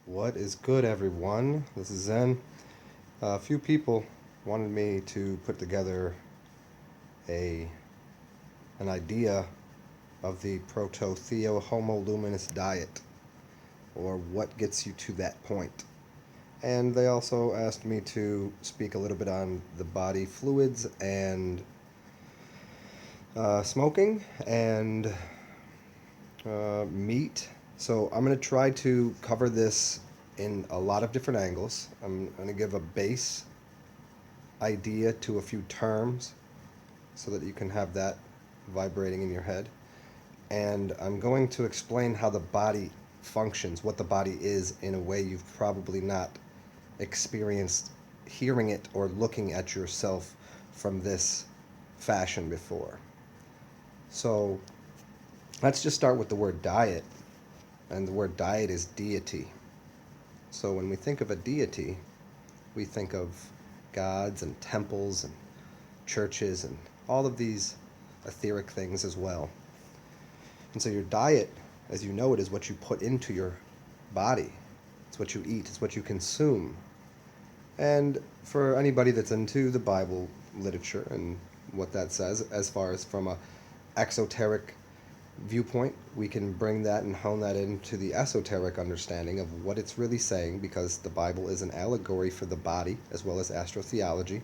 What is good, everyone? This is Zen. A few people wanted me to put together a an idea of the proto-theo-homo-luminous diet, or what gets you to that point. And they also asked me to speak a little bit on the body fluids and smoking and meat. So I'm going to try to cover this in a lot of different angles. I'm going to give a base idea to a few terms so that you can have that vibrating in your head. And I'm going to explain how the body functions, what the body is, in a way you've probably not experienced hearing it or looking at yourself from this fashion before. So let's just start with the word diet. And the word diet is deity. So when we think of a deity, we think of gods and temples and churches and all of these etheric things as well. And so your diet, as you know it, is what you put into your body. It's what you eat, it's what you consume. And for anybody that's into the Bible literature and what that says, as far as from a exoteric viewpoint, we can bring that and hone that into the esoteric understanding of what it's really saying, because the Bible is an allegory for the body as well as astrotheology.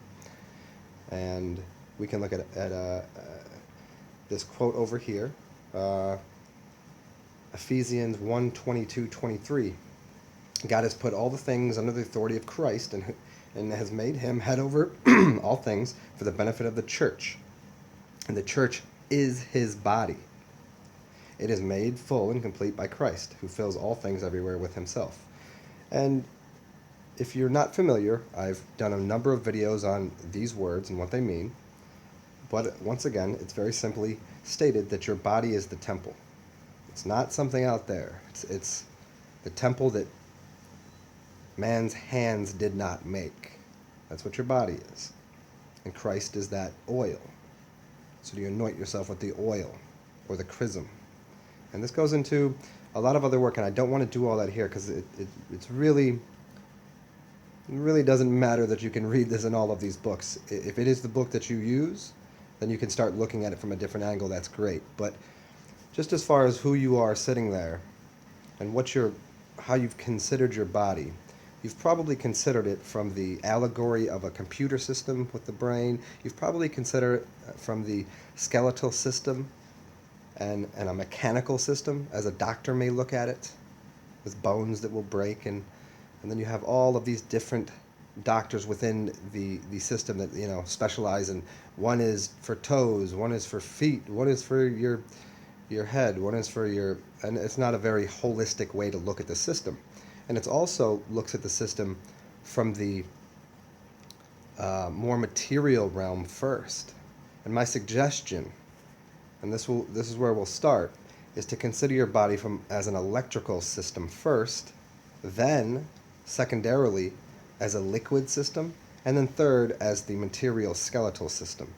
And we can look at this quote over here, uh, Ephesians 1:22-23. God has put all the things under the authority of Christ and has made him head over all things for the benefit of the church. And the church is his body. It is made full and complete by Christ, who fills all things everywhere with himself. And if you're not familiar, I've done a number of videos on these words and what they mean. But once again, it's very simply stated that your body is the temple. It's not something out there. It's the temple that man's hands did not make. That's what your body is. And Christ is that oil. So you anoint yourself with the oil or the chrism. And this goes into a lot of other work, and I don't want to do all that here because it's really, it really doesn't matter that you can read this in all of these books. If it is the book that you use, then you can start looking at it from a different angle. That's great. But just as far as who you are sitting there and how you've considered your body, you've probably considered it from the allegory of a computer system with the brain. You've probably considered it from the skeletal system and a mechanical system, as a doctor may look at it, with bones that will break. And then you have all of these different doctors within the system that, specialize in. One is for toes, one is for feet, one is for your head, one is for and it's not a very holistic way to look at the system. And it's also looks at the system from the more material realm first. And my suggestion, and this is where we'll start, is to consider your body as an electrical system first, then secondarily as a liquid system, and then third as the material skeletal system.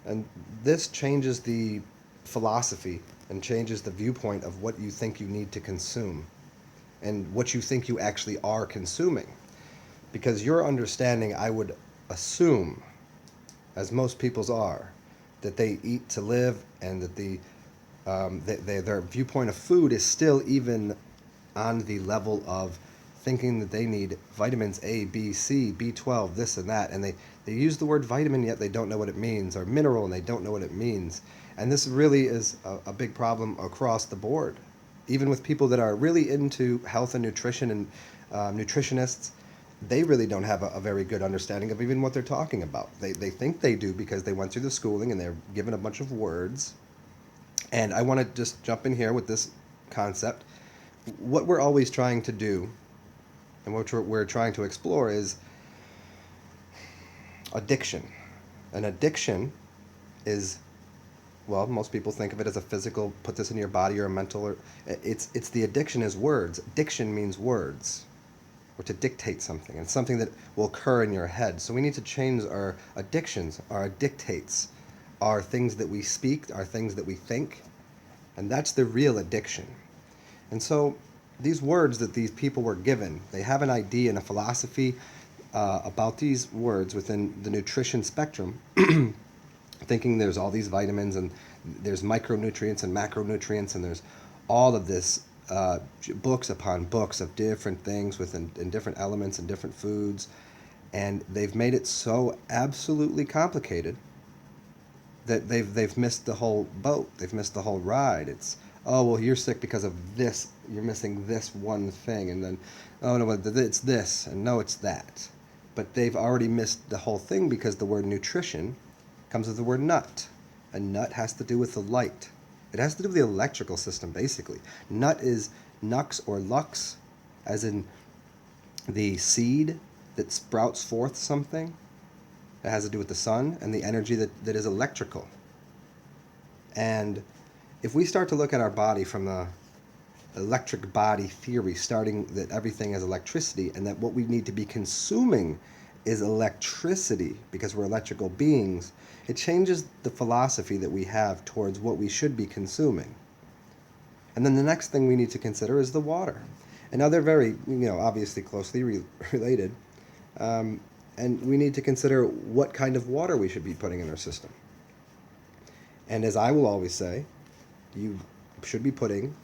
And this changes the philosophy and changes the viewpoint of what you think you need to consume and what you think you actually are consuming. Because your understanding, I would assume, as most people's are, that they eat to live, and that their viewpoint of food is still even on the level of thinking that they need vitamins A, B, C, B12, this and that, and they use the word vitamin, yet they don't know what it means, or mineral, and they don't know what it means. And this really is a big problem across the board, even with people that are really into health and nutrition and nutritionists. They really don't have a very good understanding of even what they're talking about. They think they do because they went through the schooling and they're given a bunch of words. And I want to just jump in here with this concept. What we're always trying to do and what we're trying to explore is addiction. An addiction is, well, most people think of it as a physical, put this in your body, or a mental, or it's the addiction is words. Diction means words, or to dictate something, and something that will occur in your head. So we need to change our addictions, our dictates, our things that we speak, our things that we think, and that's the real addiction. And so these words that these people were given, they have an idea and a philosophy about these words within the nutrition spectrum, thinking there's all these vitamins and there's micronutrients and macronutrients and there's all of this books upon books of different things within in different elements and different foods, and they've made it so absolutely complicated that they've missed the whole boat. They've missed the whole ride. It's, oh well, you're sick because of this. You're missing this one thing, and then oh no, it's this, and no, it's that. But they've already missed the whole thing because the word nutrition comes with the word nut. A nut has to do with the light. It has to do with the electrical system, basically. Nut is nux or lux, as in the seed that sprouts forth something. It has to do with the sun and the energy that is electrical. And if we start to look at our body from the electric body theory, starting that everything is electricity and that what we need to be consuming is electricity because we're electrical beings, it changes the philosophy that we have towards what we should be consuming. And then the next thing we need to consider is the water. And now they're very, obviously closely related. And we need to consider what kind of water we should be putting in our system. And as I will always say, you should be putting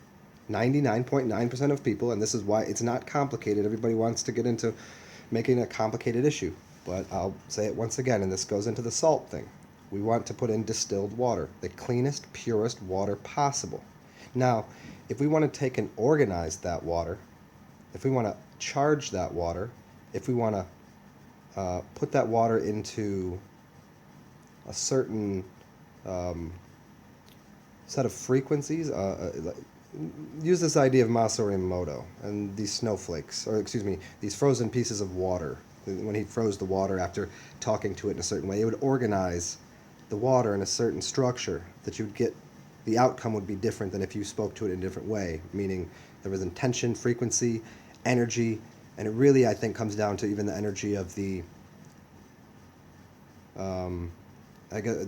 99.9% of people, and this is why it's not complicated. Everybody wants to get into making a complicated issue. But I'll say it once again, and this goes into the salt thing. We want to put in distilled water, the cleanest, purest water possible. Now, if we want to take and organize that water, if we want to charge that water, if we want to put that water into a certain set of frequencies, use this idea of Masaru Emoto and these snowflakes, or excuse me, these frozen pieces of water. When he froze the water after talking to it in a certain way, it would organize the water in a certain structure that you would get, the outcome would be different than if you spoke to it in a different way, meaning there was intention, frequency, energy, and it really, I think, comes down to even the energy of the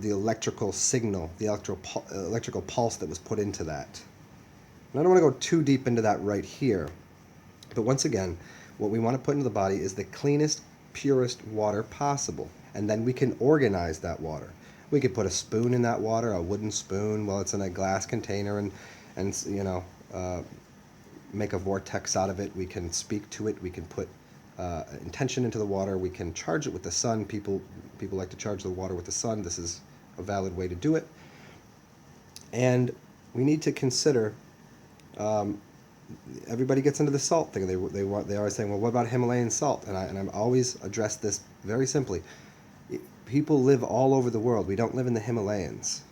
electrical signal, the electrical pulse that was put into that. And I don't want to go too deep into that right here, but once again, what we want to put into the body is the cleanest, purest water possible, and then we can organize that water. We could put a spoon in that water, a wooden spoon, while it's in a glass container, and make a vortex out of it. We can speak to it. We can put intention into the water. We can charge it with the sun. People like to charge the water with the sun. This is a valid way to do it. And we need to consider. Everybody gets into the salt thing. They always saying, well, what about Himalayan salt? And I'm always address this very simply. People live all over the world. We don't live in the Himalayas.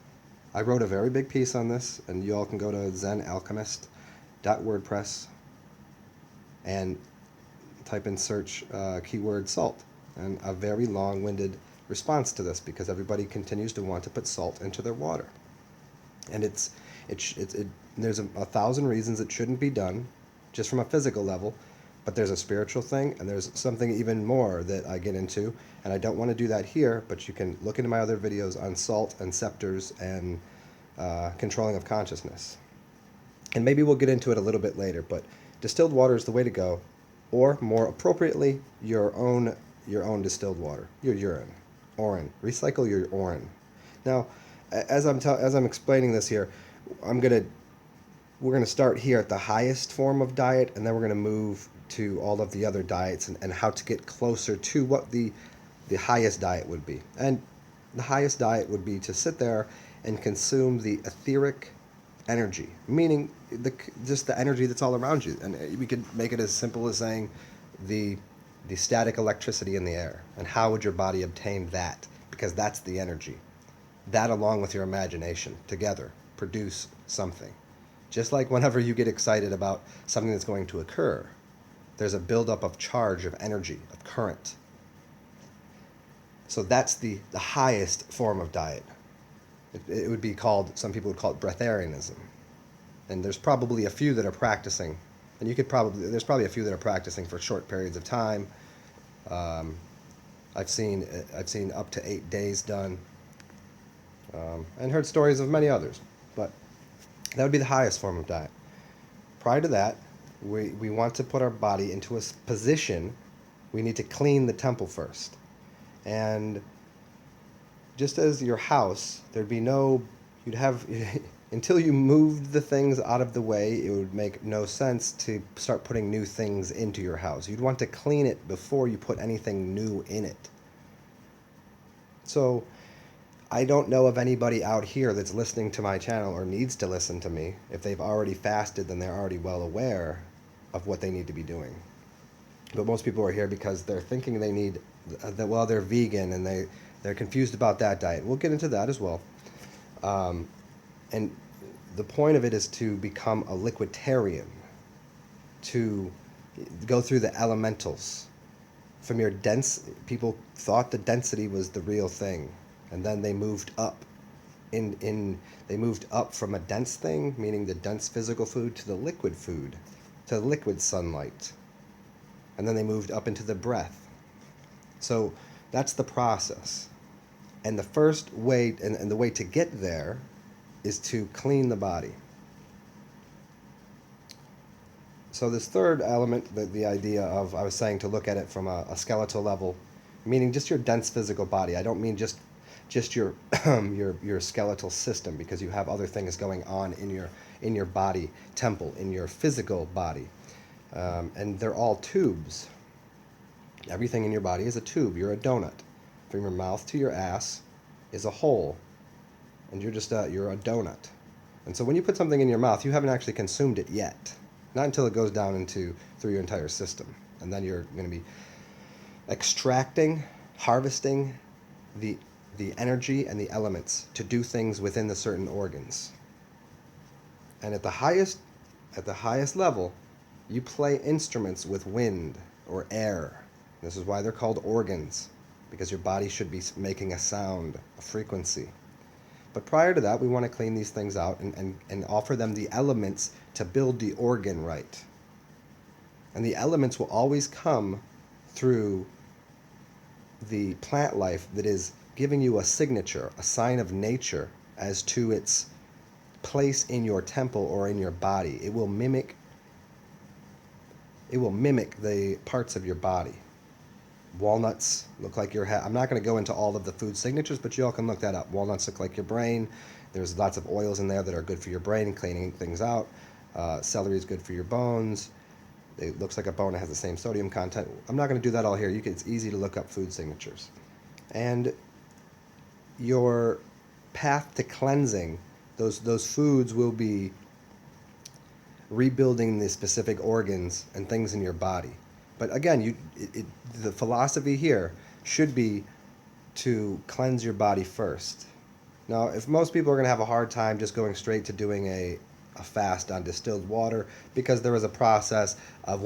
I wrote a very big piece on this, and you all can go to zenalchemist.wordpress and type in search keyword salt, and a very long-winded response to this because everybody continues to want to put salt into their water, and there's 1,000 reasons it shouldn't be done, just from a physical level, but there's a spiritual thing, and there's something even more that I get into, and I don't want to do that here, but you can look into my other videos on salt and scepters and controlling of consciousness. And maybe we'll get into it a little bit later, but distilled water is the way to go, or more appropriately, your own distilled water, your urine. Recycle your urine. Now, as I'm explaining this here, we're gonna start here at the highest form of diet, and then we're gonna move to all of the other diets and how to get closer to what the highest diet would be. And the highest diet would be to sit there and consume the etheric energy, meaning just the energy that's all around you. And we could make it as simple as saying the static electricity in the air. And how would your body obtain that? Because that's the energy. That, along with your imagination, together produce something. Just like whenever you get excited about something that's going to occur, there's a buildup of charge, of energy, of current. So that's the highest form of diet. It would be called, some people would call it breatharianism. And there's probably a few that are practicing, and there's probably a few that are practicing for short periods of time. I've seen up to 8 days done, and heard stories of many others, but that would be the highest form of diet. Prior to that, We want to put our body into a position. We need to clean the temple first. And just as your house, there'd be no, you'd have, until you moved the things out of the way, it would make no sense to start putting new things into your house. You'd want to clean it before you put anything new in it. So I don't know of anybody out here that's listening to my channel or needs to listen to me. If they've already fasted, then they're already well aware of what they need to be doing. But most people are here because they're thinking they need, well, they're vegan and they're confused about that diet. We'll get into that as well. And the point of it is to become a liquiditarian, to go through the elementals. From your dense, people thought the density was the real thing, and then they moved up. They moved up from a dense thing, meaning the dense physical food, to the liquid food, to the liquid sunlight, and then they moved up into the breath. So that's the process. And the first way, and the way to get there, is to clean the body. So this third element, the idea of, I was saying, to look at it from a skeletal level, meaning just your dense physical body. I don't mean just your your skeletal system, because you have other things going on in your body temple, in your physical body, and they're all tubes. Everything in your body is a tube. You're a donut. From your mouth to your ass is a hole, and you're a donut. And so when you put something in your mouth, you haven't actually consumed it yet. Not until it goes down through your entire system. And then you're going to be extracting, harvesting the energy and the elements to do things within the certain organs. And at the highest level, you play instruments with wind or air. This is why they're called organs, because your body should be making a sound, a frequency. But prior to that, we want to clean these things out and offer them the elements to build the organ right. And the elements will always come through the plant life that is giving you a signature, a sign of nature as to its place in your temple or in your body. It will mimic the parts of your body. Walnuts look like your head. I'm not going to go into all of the food signatures, but you all can look that up. Walnuts look like your brain. There's lots of oils in there that are good for your brain and cleaning things out. Celery is good for your bones. It looks like a bone. It has the same sodium content. I'm not going to do that all here. It's easy to look up food signatures. And your path to cleansing, those foods will be rebuilding the specific organs and things in your body. But again, the philosophy here should be to cleanse your body first. Now, if most people are going to have a hard time just going straight to doing a fast on distilled water, because there is a process of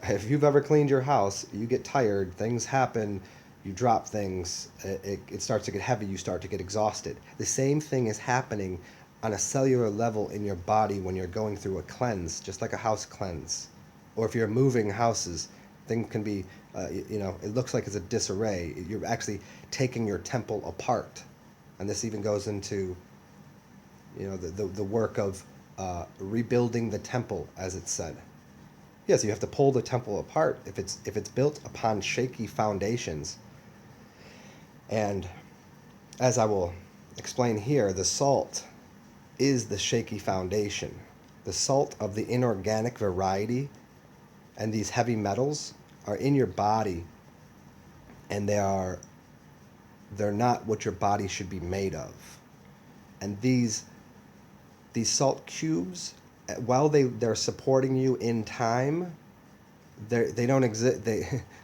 if you've ever cleaned your house, you get tired, things happen, you drop things, it starts to get heavy, you start to get exhausted. The same thing is happening on a cellular level in your body when you're going through a cleanse, just like a house cleanse. Or if you're moving houses, things can be, it looks like it's a disarray. You're actually taking your temple apart. And this even goes into, the work of rebuilding the temple, as it's said. Yes, you have to pull the temple apart if it's built upon shaky foundations. And as I will explain here, the salt is the shaky foundation. The salt of the inorganic variety and these heavy metals are in your body, and they're not what your body should be made of. And these salt cubes, while they're supporting you in time, they don't exist.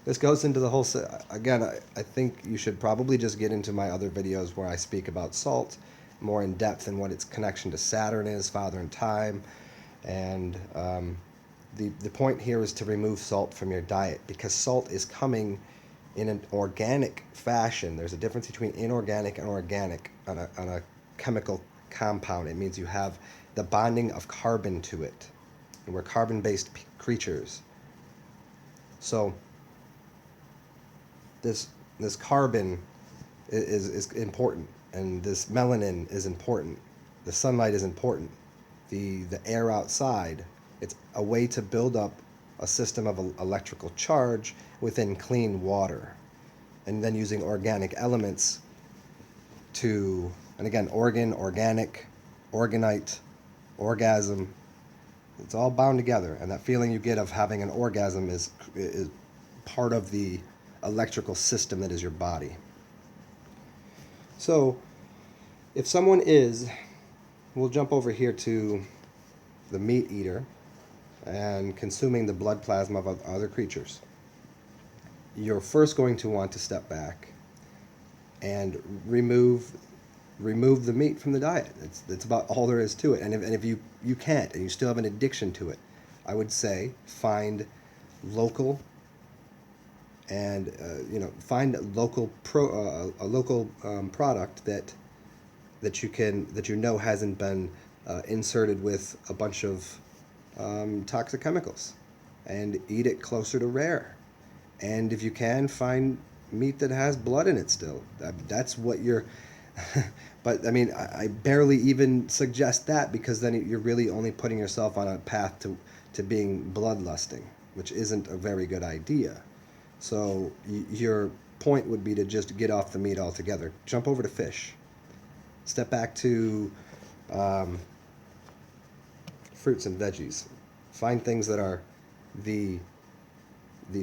This goes into the whole. Again, I think you should probably just get into my other videos where I speak about salt more in depth and what its connection to Saturn is, Father and Time, and the point here is to remove salt from your diet, because salt is coming in an organic fashion. There's a difference between inorganic and organic on a chemical compound. It means you have the bonding of carbon to it, and we're carbon-based creatures. So this carbon is important, and this melanin is important. The sunlight is important. The air outside It's a way to build up a system of electrical charge within clean water, and then using organic elements to, and again, organic, organite, orgasm. It's all bound together, and that feeling you get of having an orgasm is part of the electrical system that is your body. So, if someone is, we'll jump over here to the meat eater and consuming the blood plasma of other creatures. You're first going to want to step back and remove the meat from the diet. It's about all there is to it. And if you can't and you still have an addiction to it, I would say find local and find a local product that you know hasn't been inserted with a bunch of toxic chemicals, and eat it closer to rare. And if you can, find meat that has blood in it still. That's what you're. But I mean, I barely even suggest that, because then you're really only putting yourself on a path to being bloodlusting, which isn't a very good idea. So your point would be to just get off the meat altogether. Jump over to fish. Step back to fruits and veggies. Find things that are the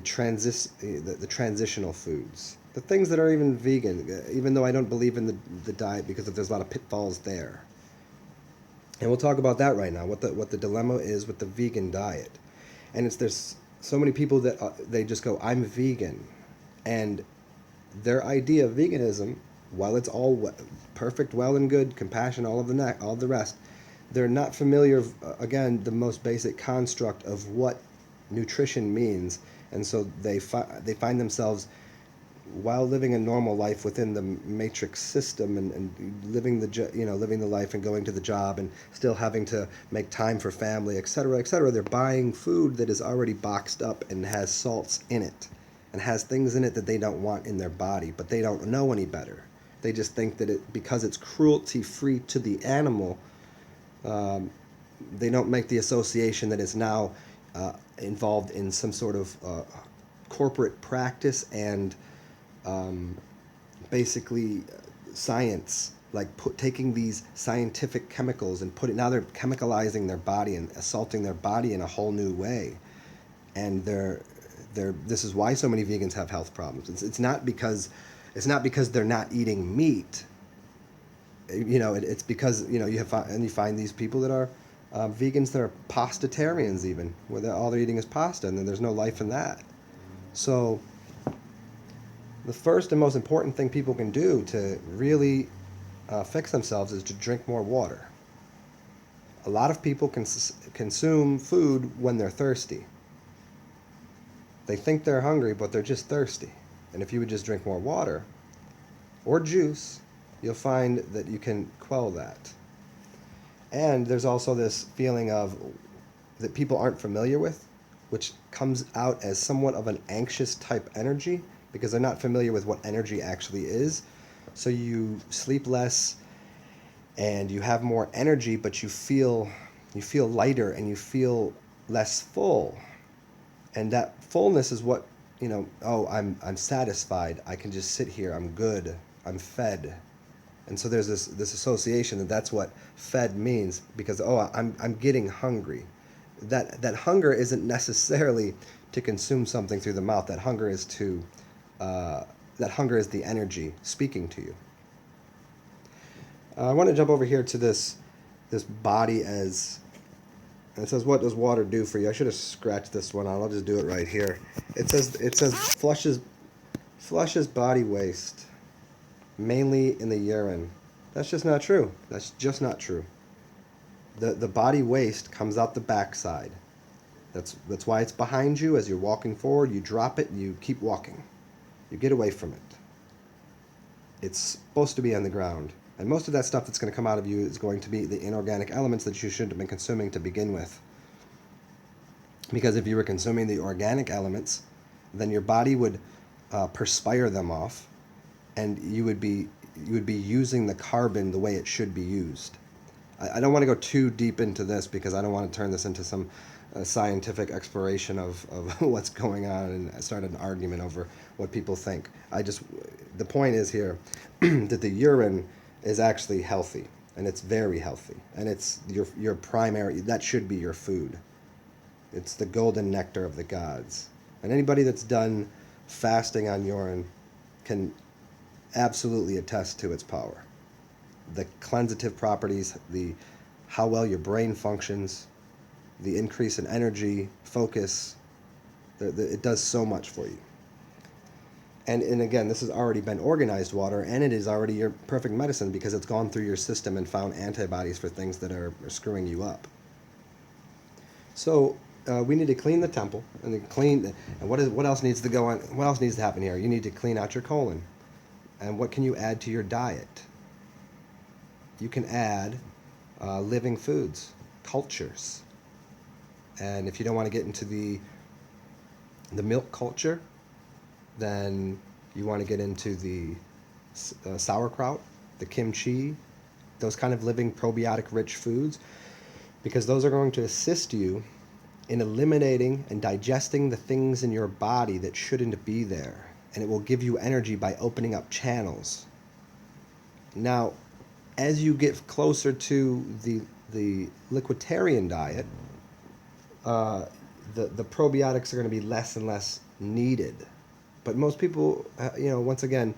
transitional foods. The things that are even vegan, even though I don't believe in the diet because there's a lot of pitfalls there. And we'll talk about that right now, what the dilemma is with the vegan diet. And there's so many people that they just go, I'm vegan. And their idea of veganism, while it's all perfect, well and good, compassion, all of the rest, they're not familiar, again, the most basic construct of what nutrition means. And so they find themselves, while living a normal life within the matrix system and living the life and going to the job and still having to make time for family, etc., etc., they're buying food that is already boxed up and has salts in it and has things in it that they don't want in their body, but they don't know any better. They just think that because it's cruelty-free to the animal, they don't make the association that it's now involved in some sort of corporate practice and basically science, like taking these scientific chemicals and now they're chemicalizing their body and assaulting their body in a whole new way. And this is why so many vegans have health problems. It's not because they're not eating meat. It's because you find these people that are vegans that are pastatarians, even where all they're eating is pasta, and then there's no life in that. So the first and most important thing people can do to really fix themselves is to drink more water. A lot of people consume food when they're thirsty. They think they're hungry, but they're just thirsty. And if you would just drink more water or juice, you'll find that you can quell that. And there's also this feeling that people aren't familiar with, which comes out as somewhat of an anxious type energy, because they're not familiar with what energy actually is. So you sleep less and you have more energy, but you feel lighter and you feel less full. And that fullness is what, I'm satisfied. I can just sit here. I'm good. I'm fed. And so there's this association that's what fed means, because I'm getting hungry. That hunger isn't necessarily to consume something through the mouth. That hunger is the energy speaking to you. I want to jump over here to this body as, and it says, what does water do for you? I should have scratched this one out. I'll just do it right here. It says flushes body waste, mainly in the urine. That's just not true. That's just not true. The body waste comes out the backside. That's why it's behind you as you're walking forward. You drop it and you keep walking. You get away from it. It's supposed to be on the ground. And most of that stuff that's going to come out of you is going to be the inorganic elements that you shouldn't have been consuming to begin with. Because if you were consuming the organic elements, then your body would perspire them off, and you would be using the carbon the way it should be used. I don't want to go too deep into this because I don't want to turn this into some a scientific exploration of what's going on and started an argument over what people think. The point is here that the urine is actually healthy, and it's very healthy, and it's your primary, that should be your food. It's the golden nectar of the gods. And anybody that's done fasting on urine can absolutely attest to its power. The cleansative properties, the how well your brain functions, the increase in energy, focus, it does so much for you. And again, this has already been organized water, and it is already your perfect medicine because it's gone through your system and found antibodies for things that are screwing you up. So we need to clean the temple, and what else needs to go on? What else needs to happen here? You need to clean out your colon. And what can you add to your diet? You can add living foods, cultures. And if you don't want to get into the milk culture, then you want to get into the sauerkraut, the kimchi, those kind of living probiotic rich foods, because those are going to assist you in eliminating and digesting the things in your body that shouldn't be there. And it will give you energy by opening up channels. Now, as you get closer to the liquiditarian diet, the probiotics are going to be less and less needed. But most people, once again,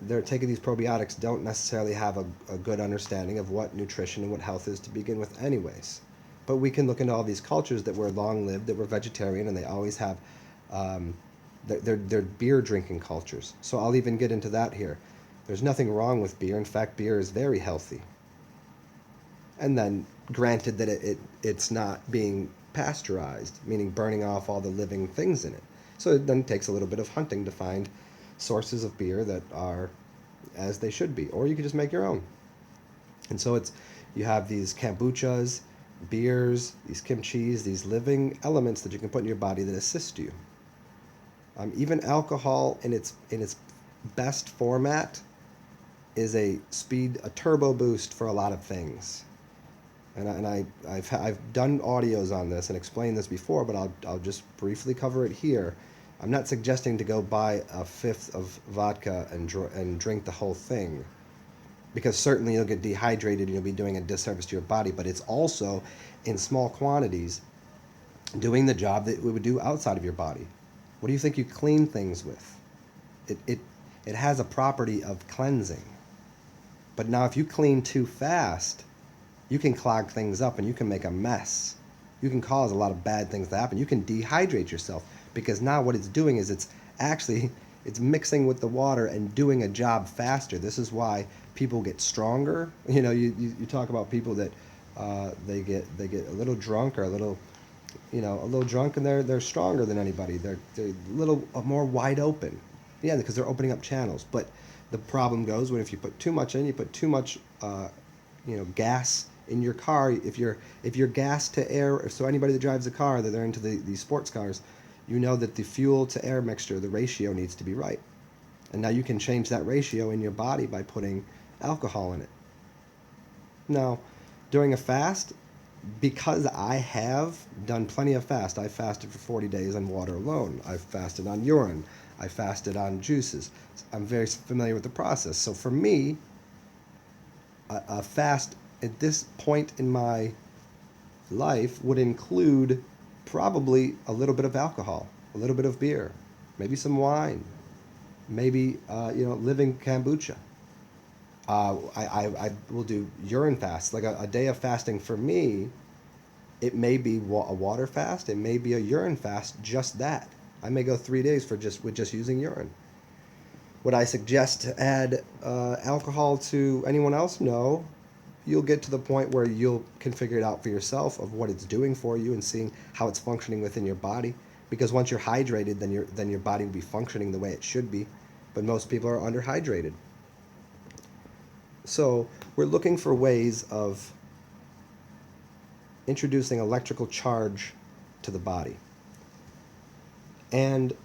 they're taking these probiotics, don't necessarily have a good understanding of what nutrition and what health is to begin with anyways. But we can look into all these cultures that were long-lived, that were vegetarian, and they always have, they're beer-drinking cultures. So I'll even get into that here. There's nothing wrong with beer. In fact, beer is very healthy. And then, granted that it's not being pasteurized, meaning burning off all the living things in it. So it then takes a little bit of hunting to find sources of beer that are as they should be. Or you could just make your own. And so you have these kombuchas, beers, these kimchis, these living elements that you can put in your body that assist you. Even alcohol in its best format is a turbo boost for a lot of things. And I've done audios on this and explained this before, but I'll just briefly cover it here. I'm not suggesting to go buy a fifth of vodka and drink the whole thing, because certainly you'll get dehydrated and you'll be doing a disservice to your body, but it's also in small quantities doing the job that it would do outside of your body. What do you think you clean things with? It has a property of cleansing. But now if you clean too fast, you can clog things up and you can make a mess. You can cause a lot of bad things to happen. You can dehydrate yourself, because now what it's doing is it's mixing with the water and doing a job faster. This is why people get stronger. You talk about people that they get a little drunk or a little drunk, and they're stronger than anybody. They're a little more wide open. Yeah, because they're opening up channels. But the problem goes when if you put too much in, you put too much gas in your car. If you're gas to air, so anybody that drives a car, that they're into these sports cars, you know that the fuel to air mixture, the ratio needs to be right. And now you can change that ratio in your body by putting alcohol in it. Now, during a fast, because I have done plenty of fast, I fasted for 40 days on water alone. I've fasted on urine. I fasted on juices. I'm very familiar with the process. So for me, a fast at this point in my life would include probably a little bit of alcohol, a little bit of beer, maybe some wine, maybe living kombucha. I will do urine fasts, like a day of fasting for me. It may be a water fast, it may be a urine fast, just that. I may go 3 days with just using urine. Would I suggest to add alcohol to anyone else? No. You'll get to the point where you can figure it out for yourself of what it's doing for you and seeing how it's functioning within your body. Because once you're hydrated, then your body will be functioning the way it should be. But most people are underhydrated. So we're looking for ways of introducing electrical charge to the body. And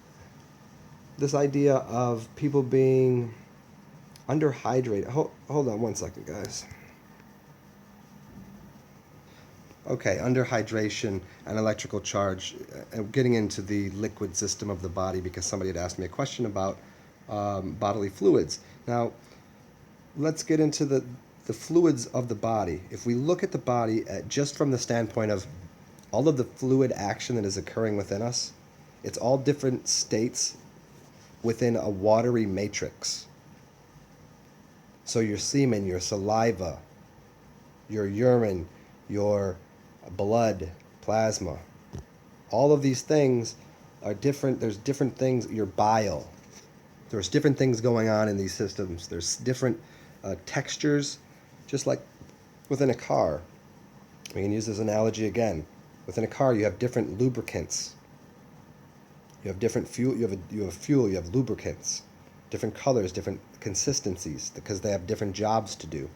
this idea of people being underhydrated. Hold on one second, guys. Okay, under hydration and electrical charge, getting into the liquid system of the body because somebody had asked me a question about bodily fluids. Now, let's get into the fluids of the body. If we look at the body just from the standpoint of all of the fluid action that is occurring within us, it's all different states within a watery matrix. So your semen, your saliva, your urine, your blood, plasma, all of these things are different. There's different things, your bile. There's different things going on in these systems. There's different textures, just like within a car. We can use this analogy again. Within a car, you have different lubricants. You have different fuel. You have fuel. You have lubricants, different colors, different consistencies, because they have different jobs to do,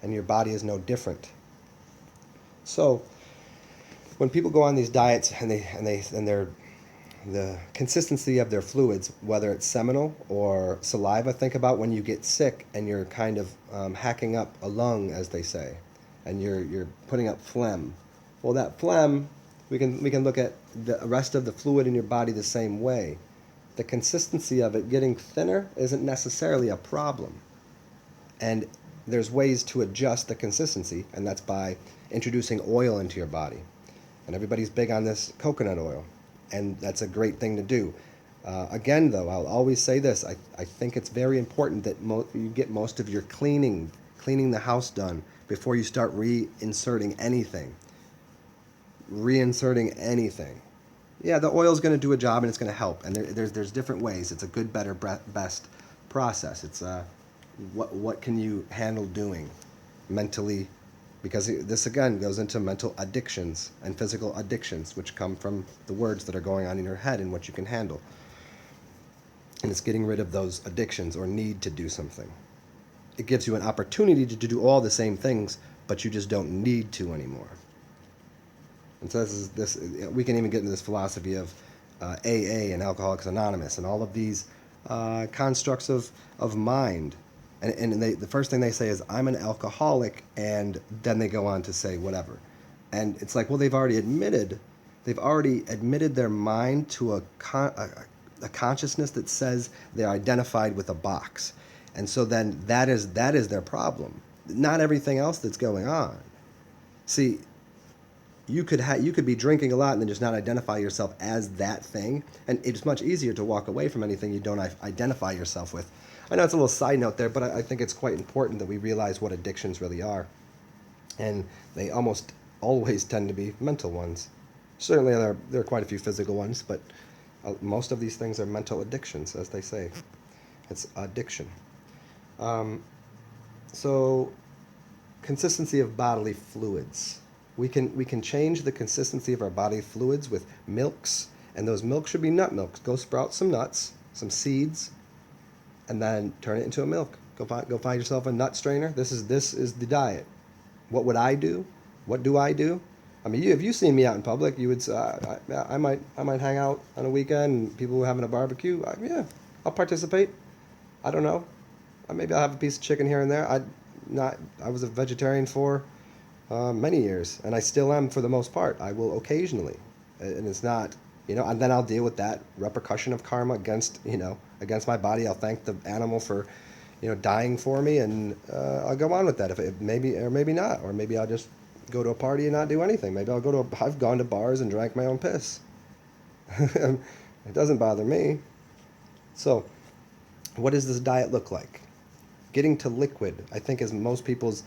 and your body is no different. So, when people go on these diets and they're the consistency of their fluids, whether it's seminal or saliva. Think about when you get sick and you're kind of hacking up a lung, as they say, and you're putting up phlegm. Well, that phlegm, we can look at the rest of the fluid in your body the same way. The consistency of it getting thinner isn't necessarily a problem, and there's ways to adjust the consistency, and that's by introducing oil into your body. And everybody's big on this coconut oil, and that's a great thing to do. Again, though, I'll always say this. I think it's very important that you get most of your cleaning the house done before you start reinserting anything. Yeah, the oil's going to do a job and it's going to help. And there's different ways. It's a good, better, best process. It's what can you handle doing mentally, because this again goes into mental addictions and physical addictions, which come from the words that are going on in your head and what you can handle. And it's getting rid of those addictions or need to do something. It gives you an opportunity to do all the same things, but you just don't need to anymore. And so we can even get into this philosophy of AA and Alcoholics Anonymous and all of these constructs of mind. And the first thing they say is, I'm an alcoholic, and then they go on to say whatever. And it's like, well, they've already admitted their mind to a consciousness that says they're identified with a box. And so then that is their problem, not everything else that's going on. See, you could be drinking a lot and then just not identify yourself as that thing, and it's much easier to walk away from anything you don't identify yourself with. I know it's a little side note there, but I think it's quite important that we realize what addictions really are, and they almost always tend to be mental ones. Certainly there are quite a few physical ones, but most of these things are mental addictions, as they say. It's addiction. So, consistency of bodily fluids. We can change the consistency of our body fluids with milks, and those milks should be nut milks. Go sprout some nuts, some seeds, and then turn it into a milk. Go find yourself a nut strainer. This is the diet. What would I do? What do I do? I mean, if you seen me out in public, you would say, I might hang out on a weekend and people were having a barbecue. Yeah, I'll participate. I don't know. Maybe I'll have a piece of chicken here and there. I was a vegetarian for many years, and I still am for the most part. I will occasionally, and it's not, and then I'll deal with that repercussion of karma against my body. I'll thank the animal for, dying for me, and I'll go on with that. If it maybe or maybe not, or maybe I'll just go to a party and not do anything. Maybe I've gone to bars and drank my own piss. It doesn't bother me. So, what does this diet look like? Getting to liquid, I think, is most people's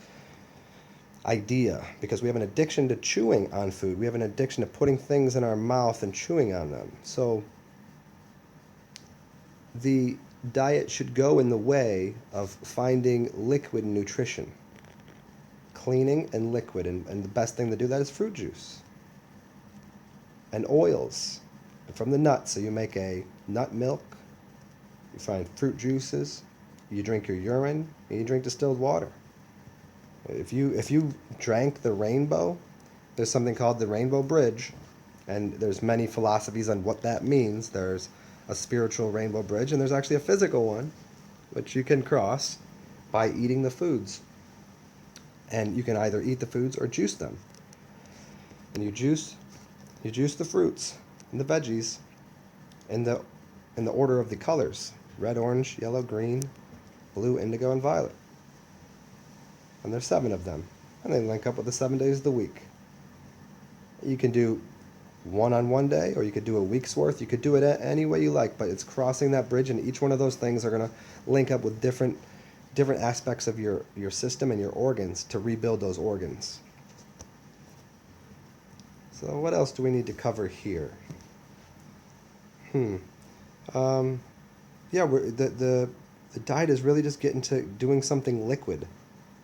idea, because we have an addiction to chewing on food. We have an addiction to putting things in our mouth and chewing on them. So the diet should go in the way of finding liquid nutrition, cleaning and liquid, and the best thing to do that is fruit juice and oils from the nuts. So you make a nut milk, you find fruit juices, you drink your urine, and you drink distilled water. If you drank the rainbow, there's something called the Rainbow Bridge, and there's many philosophies on what that means. There's a spiritual rainbow bridge, and there's actually a physical one, which you can cross by eating the foods. And you can either eat the foods or juice them. and you juice the fruits and the veggies in the order of the colors: red, orange, yellow, green, blue, indigo, and violet. And there's 7 of them, and they link up with the 7 days of the week. You can do one on one day, or you could do a week's worth. You could do it any way you like, but it's crossing that bridge, and each one of those things are going to link up with different aspects of your system and your organs to rebuild those organs. So what else do we need to cover here? Yeah, the diet is really just getting to doing something liquid.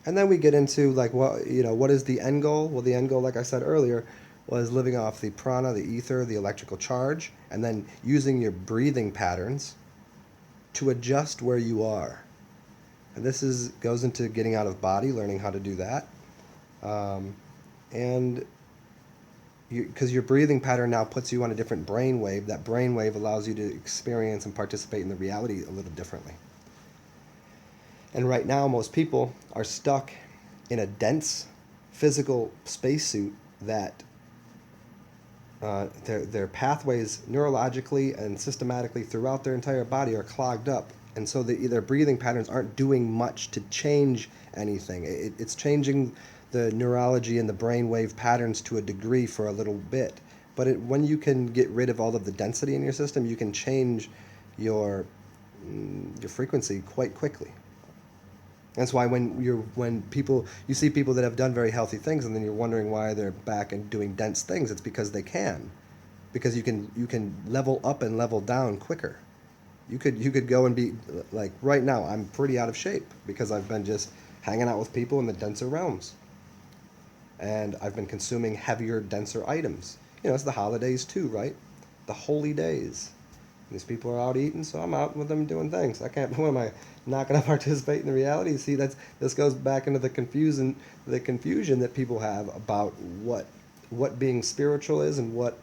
And then we get into like what is the end goal? Well, the end goal, like I said earlier, was living off the prana, the ether, the electrical charge, and then using your breathing patterns to adjust where you are. And this goes into getting out of body, learning how to do that. And because your breathing pattern now puts you on a different brain wave. That brain wave allows you to experience and participate in the reality a little differently. And right now, most people are stuck in a dense physical spacesuit that their pathways neurologically and systematically throughout their entire body are clogged up. And so their breathing patterns aren't doing much to change anything. It's changing the neurology and the brainwave patterns to a degree for a little bit. But when you can get rid of all of the density in your system, you can change your frequency quite quickly. That's why when you see people that have done very healthy things, and then you're wondering why they're back and doing dense things, it's because they can, because you can level up and level down quicker. You could go and be like, right now I'm pretty out of shape because I've been just hanging out with people in the denser realms, and I've been consuming heavier, denser items. It's the holidays too, right? The holy days. These people are out eating, so I'm out with them doing things. I can't. What am I not going to participate in the reality? See, this goes back into the confusion that people have about what being spiritual is and what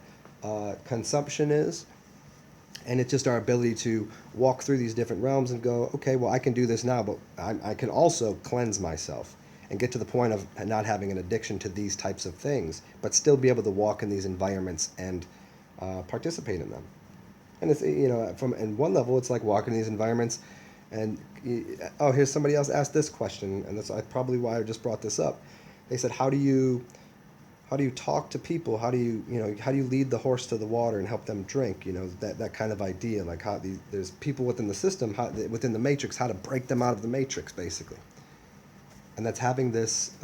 consumption is, and it's just our ability to walk through these different realms and go, okay, well, I can do this now, but I can also cleanse myself and get to the point of not having an addiction to these types of things, but still be able to walk in these environments and participate in them. And it's, from in one level, it's like walking in these environments, and here's somebody else asked this question, and that's probably why I just brought this up. They said, how do you talk to people? How do you lead the horse to the water and help them drink? That kind of idea, like how there's people within the system, within the matrix, how to break them out of the matrix, basically. And that's having this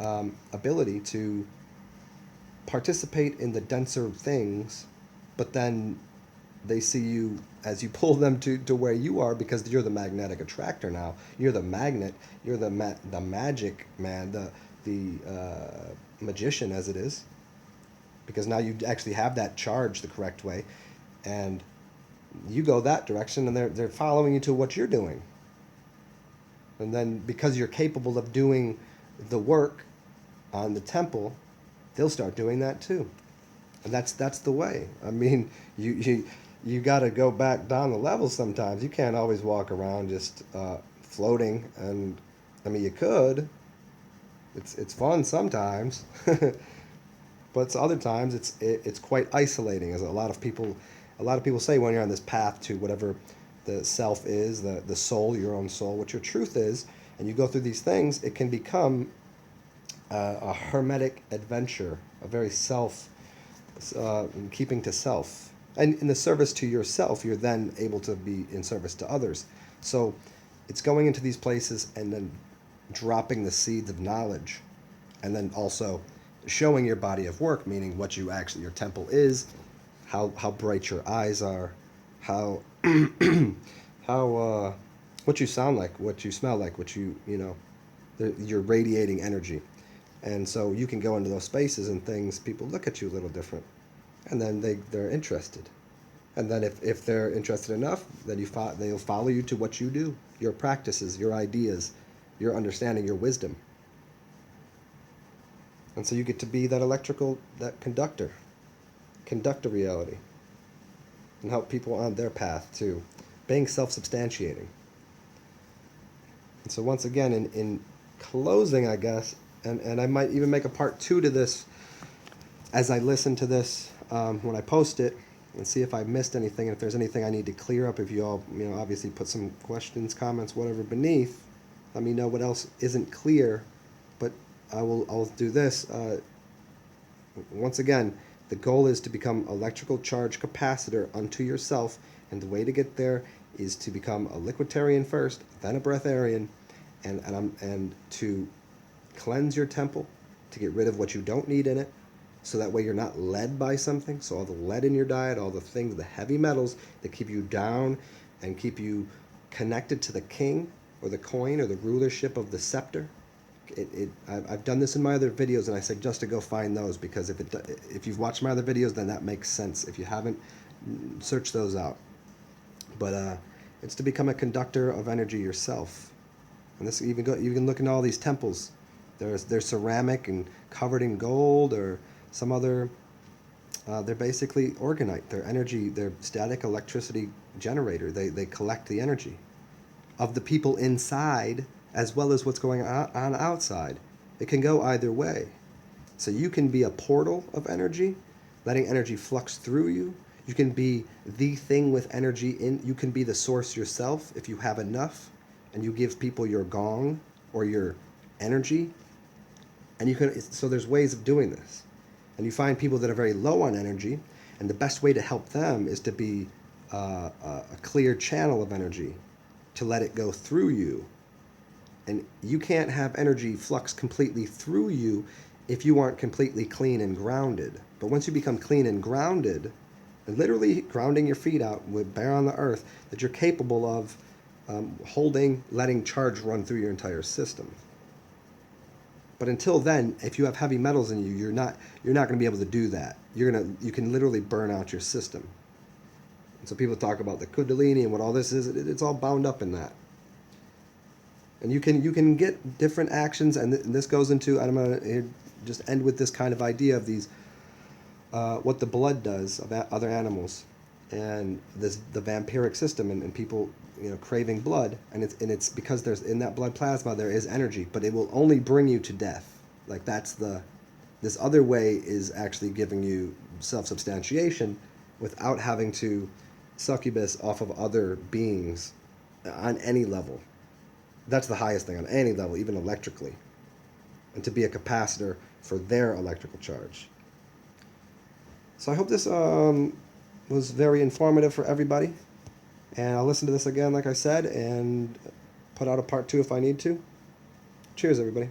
ability to participate in the denser things, but then they see you as you pull them to where you are, because you're the magnetic attractor now. You're the magnet. You're the magic man, the magician, as it is, because now you actually have that charge the correct way, and you go that direction, and they're following you to what you're doing. And then because you're capable of doing the work on the temple, they'll start doing that too. And that's the way. I mean, you got to go back down the levels sometimes. You can't always walk around just floating. And I mean, you could. It's fun sometimes, but other times it's quite isolating. As a lot of people say, when you're on this path to whatever the self is, the soul, your own soul, what your truth is, and you go through these things, it can become a hermetic adventure, a very keeping to self. And in the service to yourself, you're then able to be in service to others. So it's going into these places and then dropping the seeds of knowledge, and then also showing your body of work, meaning what your temple is, how bright your eyes are, how what you sound like, what you smell like, you're radiating energy. And so you can go into those spaces and things, people look at you a little different, and then they're interested. And then if they're interested enough, then they'll follow you to what you do, your practices, your ideas, your understanding, your wisdom. And so you get to be that conductor reality, and help people on their path to being self-substantiating. And so once again, in closing, I guess, and I might even make a part 2 to this as I listen to this when I post it, and see if I missed anything, and if there's anything I need to clear up. If you all, obviously put some questions, comments, whatever beneath, let me know what else isn't clear. But I'll do this. Once again, the goal is to become electrical charge capacitor unto yourself, and the way to get there is to become a liquiditarian first, then a breatharian, and to cleanse your temple, to get rid of what you don't need in it, so that way you're not led by something. So all the lead in your diet, all the things, the heavy metals that keep you down and keep you connected to the king or the coin or the rulership of the scepter. I've done this in my other videos, and I suggest to go find those, because if you've watched my other videos, then that makes sense. If you haven't, search those out. But it's to become a conductor of energy yourself. And this, you can look into all these temples. They're ceramic and covered in gold or some other. They're basically orgonite. They're energy. They're static electricity generator. They collect the energy of the people inside, as well as what's going on outside. It can go either way. So you can be a portal of energy, letting energy flux through you. You can be the thing with energy in. You can be the source yourself if you have enough, and you give people your gong or your energy. And you can. So there's ways of doing this, and you find people that are very low on energy, and the best way to help them is to be a clear channel of energy, to let it go through you. And you can't have energy flux completely through you if you aren't completely clean and grounded. But once you become clean and grounded, and literally grounding your feet out with bare on the earth, that you're capable of letting charge run through your entire system. But until then, if you have heavy metals in you, you're not going to be able to do that. You can literally burn out your system. And so people talk about the Kundalini and what all this is. It's all bound up in that. And you can get different actions, and this goes into, I'm going to just end with this kind of idea of these, what the blood does of other animals, and the vampiric system, and people craving blood, and it's because there's in that blood plasma there is energy, but it will only bring you to death. Like this other way is actually giving you self-substantiation without having to succubus off of other beings on any level. That's the highest thing on any level, even electrically. And to be a capacitor for their electrical charge. So I hope this was very informative for everybody. And I'll listen to this again, like I said, and put out a part 2 if I need to. Cheers, everybody.